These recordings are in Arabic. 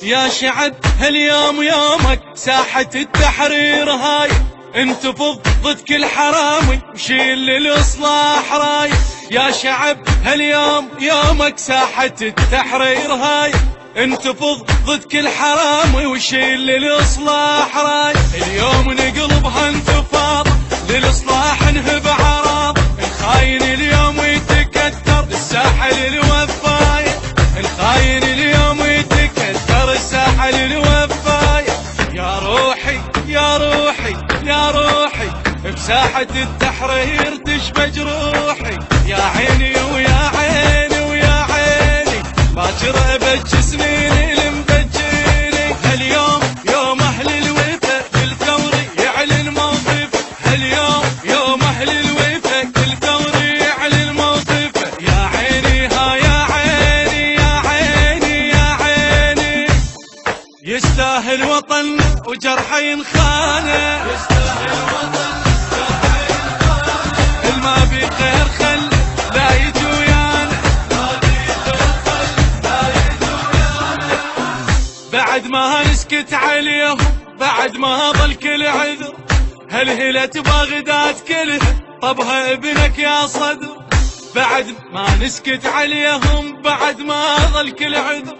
يا شعب هاليوم يومك، ساحة التحرير هاي انتفض ضد كل حرامي وشيل للإصلاح راي. يا شعب هاليوم يومك، ساحة التحرير هاي انتفض ضد كل حرامي وشيل للإصلاح راي. اليوم نقلبها انتفاضة للإصلاح نهب عراض، الخاين اليوم يتكتر الساحة للوفاية، الخاين اليوم يتكتر الساحة للوفاية. يا روحي يا روحي يا روحي، بساحة التحرير تشبه جروحي. يا عيني ويا عيني ويا عيني، باكر ابج سنيني المبجيني. هاليوم يوم اهل الوفا الثوري يعلن موقفه، هاليوم يوم اهل الوفا الثوري يعلن موقفه. يا عيني ها يا عيني يا عيني يا عيني، يستاهل وطن وجرحه ينخانه، يستاهل وطن وجرحه ينخانه. الما بخير خل لا يجي ويانا، ما بخير خل لا يجي ويانا. بعد ما نسكت عليهم، بعد ما ظل كل عذر، هلهلة بغداد كلها طبها ابنك يا صدر. بعد ما نسكت عليهم، بعد ما ظل كل عذر،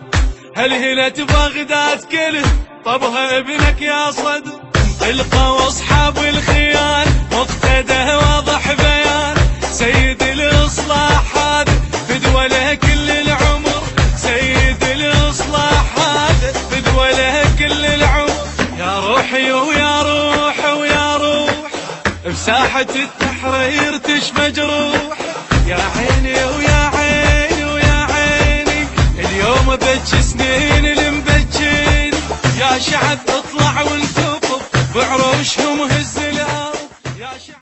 هلهلة بغداد كلها طبها ابنك يا صدر. انطلقوا اصحاب الخيان مقتدى واضح بيان، سيد الاصلاح هذا فدوى له كل العمر، سيد الاصلاح هذا فدوى له كل العمر. يا روحي ويا روح ويا روح، بساحة التحرير تشبه جروح. يا عيني ويا عيني ويا عيني، اليوم بج سنين المبجين. يا شعب اطلع وانتفض بعروشهم هز الارض. يا شعب